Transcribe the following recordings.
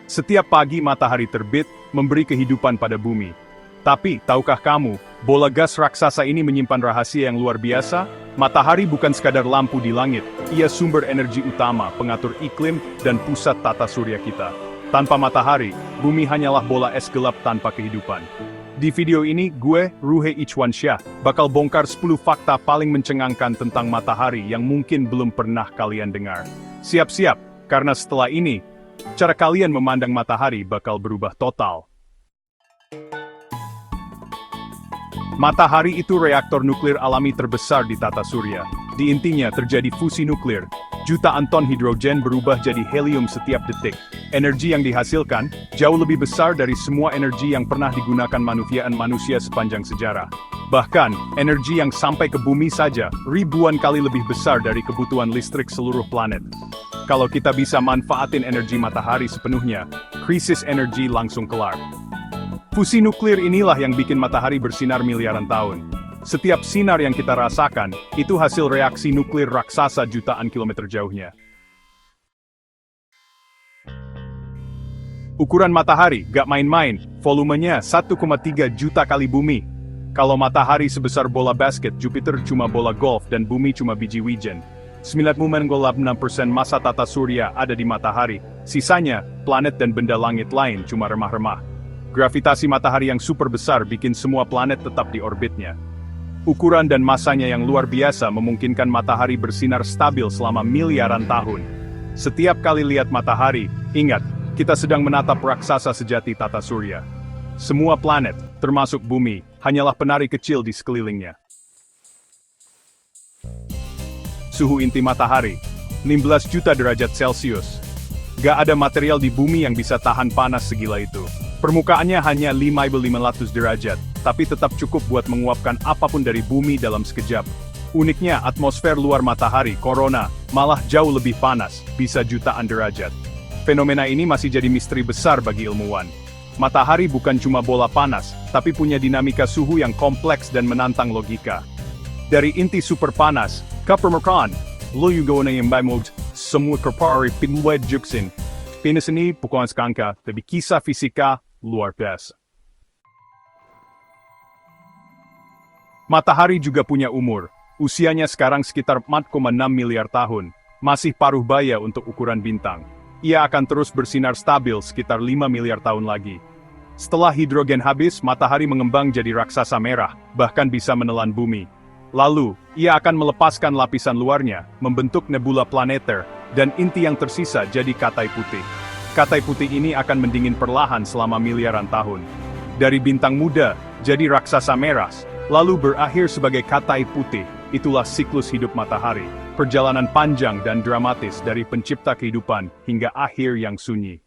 Setiap pagi matahari terbit, memberi kehidupan pada bumi. Tapi, tahukah kamu, bola gas raksasa ini menyimpan rahasia yang luar biasa? Matahari bukan sekadar lampu di langit, ia sumber energi utama, pengatur iklim, dan pusat tata surya kita. Tanpa matahari, bumi hanyalah bola es gelap tanpa kehidupan. Di video ini, gue, Ruhe Ichwansyah, bakal bongkar 10 fakta paling mencengangkan tentang matahari yang mungkin belum pernah kalian dengar. Siap-siap, karena setelah ini, cara kalian memandang matahari bakal berubah total. Matahari itu reaktor nuklir alami terbesar di tata surya. Di intinya terjadi fusi nuklir. Jutaan ton hidrogen berubah jadi helium setiap detik. Energi yang dihasilkan jauh lebih besar dari semua energi yang pernah digunakan manusia sepanjang sejarah. Bahkan, energi yang sampai ke bumi saja ribuan kali lebih besar dari kebutuhan listrik seluruh planet. Kalau kita bisa manfaatin energi matahari sepenuhnya, krisis energi langsung kelar. Fusi nuklir inilah yang bikin matahari bersinar miliaran tahun. Setiap sinar yang kita rasakan, itu hasil reaksi nuklir raksasa jutaan kilometer jauhnya. Ukuran matahari, gak main-main, volumenya 1,3 juta kali bumi. Kalau matahari sebesar bola basket, Jupiter cuma bola golf dan bumi cuma biji wijen. 96% massa tata surya ada di matahari, sisanya, planet dan benda langit lain cuma remah-remah. Gravitasi matahari yang super besar bikin semua planet tetap di orbitnya. Ukuran dan masanya yang luar biasa memungkinkan matahari bersinar stabil selama miliaran tahun. Setiap kali lihat matahari, ingat, kita sedang menatap raksasa sejati tata surya. Semua planet, termasuk bumi, hanyalah penari kecil di sekelilingnya. Suhu inti matahari, 16 juta derajat Celcius. Gak ada material di bumi yang bisa tahan panas segila itu. Permukaannya hanya 5.500 derajat, tapi tetap cukup buat menguapkan apapun dari bumi dalam sekejap. Uniknya, atmosfer luar matahari, korona, malah jauh lebih panas, bisa jutaan derajat. Fenomena ini masih jadi misteri besar bagi ilmuwan. Matahari bukan cuma bola panas, tapi punya dinamika suhu yang kompleks dan menantang logika. Dari inti super panas, ke permukaan, lo juga yang baimod, semua kerpari pinwed juksin. Penis ini bukan sekangka, tapi kisah fisika luar biasa. Matahari juga punya umur. Usianya sekarang sekitar 4,6 miliar tahun. Masih paruh baya untuk ukuran bintang. Ia akan terus bersinar stabil sekitar 5 miliar tahun lagi. Setelah hidrogen habis, matahari mengembang jadi raksasa merah, bahkan bisa menelan bumi. Lalu, ia akan melepaskan lapisan luarnya, membentuk nebula planeter, dan inti yang tersisa jadi katai putih. Katai putih ini akan mendingin perlahan selama miliaran tahun. Dari bintang muda, jadi raksasa merah, lalu berakhir sebagai katai putih. Itulah siklus hidup matahari. Perjalanan panjang dan dramatis dari pencipta kehidupan hingga akhir yang sunyi.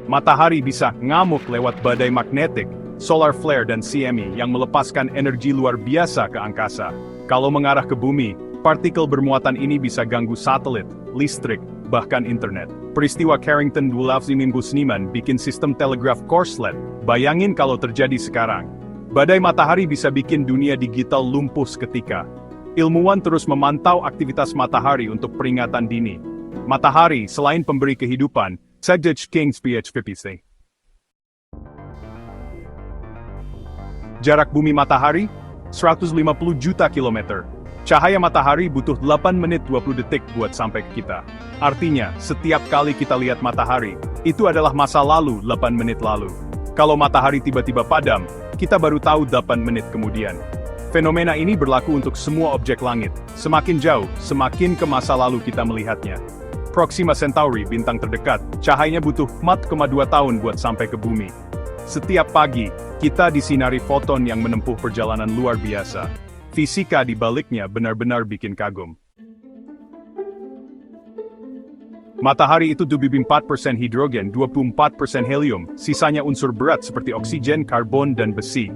Matahari bisa ngamuk lewat badai magnetik, solar flare dan CME yang melepaskan energi luar biasa ke angkasa. Kalau mengarah ke bumi, partikel bermuatan ini bisa ganggu satelit, listrik, bahkan internet. Peristiwa Carrington 1299 bikin sistem telegraf korslet. Bayangin kalau terjadi sekarang. Badai matahari bisa bikin dunia digital lumpuh seketika. Ilmuwan terus memantau aktivitas matahari untuk peringatan dini. Matahari, selain pemberi kehidupan, Sagej Kings PH50C. Jarak bumi matahari, 150 juta kilometer. Cahaya matahari butuh 8 menit 20 detik buat sampai ke kita. Artinya, setiap kali kita lihat matahari, itu adalah masa lalu 8 menit lalu. Kalau matahari tiba-tiba padam, kita baru tahu 8 menit kemudian. Fenomena ini berlaku untuk semua objek langit. Semakin jauh, semakin ke masa lalu kita melihatnya. Proxima Centauri, bintang terdekat, cahayanya butuh 4,2 tahun buat sampai ke bumi. Setiap pagi, kita disinari foton yang menempuh perjalanan luar biasa. Fisika di baliknya benar-benar bikin kagum. Matahari itu 74% hidrogen, 24% helium, sisanya unsur berat seperti oksigen, karbon, dan besi.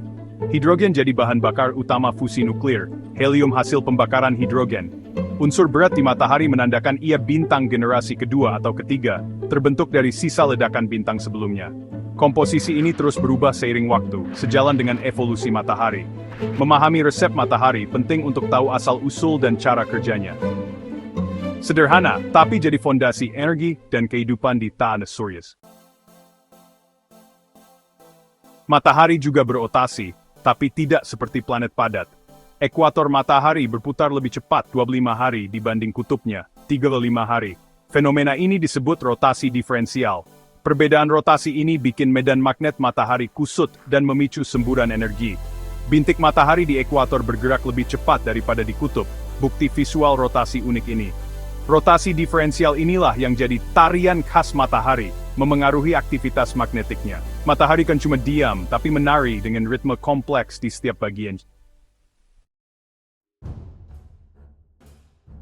Hidrogen jadi bahan bakar utama fusi nuklir, helium hasil pembakaran hidrogen. Unsur berat di matahari menandakan ia bintang generasi kedua atau ketiga, terbentuk dari sisa ledakan bintang sebelumnya. Komposisi ini terus berubah seiring waktu, sejalan dengan evolusi matahari. Memahami resep matahari penting untuk tahu asal-usul dan cara kerjanya. Sederhana, tapi jadi fondasi energi dan kehidupan di tanah surya. Matahari juga berotasi, tapi tidak seperti planet padat. Ekuator matahari berputar lebih cepat 25 hari dibanding kutubnya, 35 hari. Fenomena ini disebut rotasi diferensial. Perbedaan rotasi ini bikin medan magnet matahari kusut dan memicu semburan energi. Bintik matahari di ekuator bergerak lebih cepat daripada di kutub, bukti visual rotasi unik ini. Rotasi diferensial inilah yang jadi tarian khas matahari, memengaruhi aktivitas magnetiknya. Matahari kan cuma diam, tapi menari dengan ritme kompleks di setiap bagian.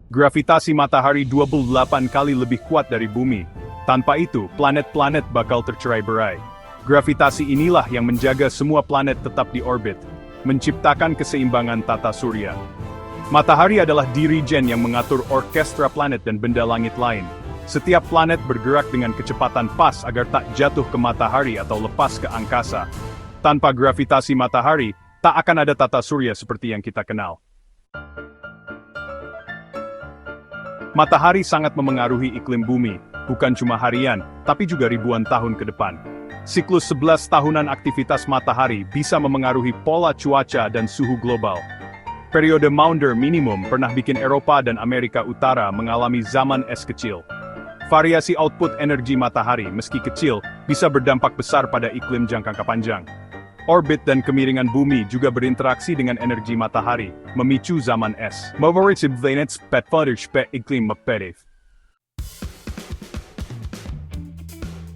Gravitasi matahari 28 kali lebih kuat dari bumi. Tanpa itu, planet-planet bakal tercerai-berai. Gravitasi inilah yang menjaga semua planet tetap di orbit, menciptakan keseimbangan tata surya. Matahari adalah dirijen yang mengatur orkestra planet dan benda langit lain. Setiap planet bergerak dengan kecepatan pas agar tak jatuh ke matahari atau lepas ke angkasa. Tanpa gravitasi matahari, tak akan ada tata surya seperti yang kita kenal. Matahari sangat memengaruhi iklim bumi, bukan cuma harian, tapi juga ribuan tahun ke depan. Siklus 11 tahunan aktivitas matahari bisa memengaruhi pola cuaca dan suhu global. Periode Maunder minimum pernah bikin Eropa dan Amerika Utara mengalami zaman es kecil. Variasi output energi matahari meski kecil bisa berdampak besar pada iklim jangka panjang. Orbit dan kemiringan bumi juga berinteraksi dengan energi matahari, memicu zaman es. Memoritive planets petfaders iklim mepedif.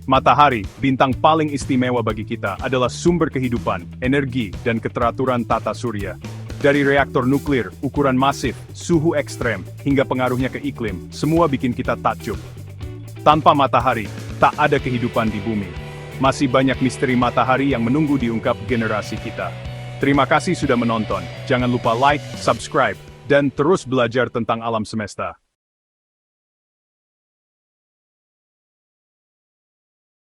Matahari, bintang paling istimewa bagi kita, adalah sumber kehidupan, energi, dan keteraturan tata surya. Dari reaktor nuklir, ukuran masif, suhu ekstrem, hingga pengaruhnya ke iklim, semua bikin kita takjub. Tanpa matahari, tak ada kehidupan di bumi. Masih banyak misteri matahari yang menunggu diungkap generasi kita. Terima kasih sudah menonton. Jangan lupa like, subscribe, dan terus belajar tentang alam semesta.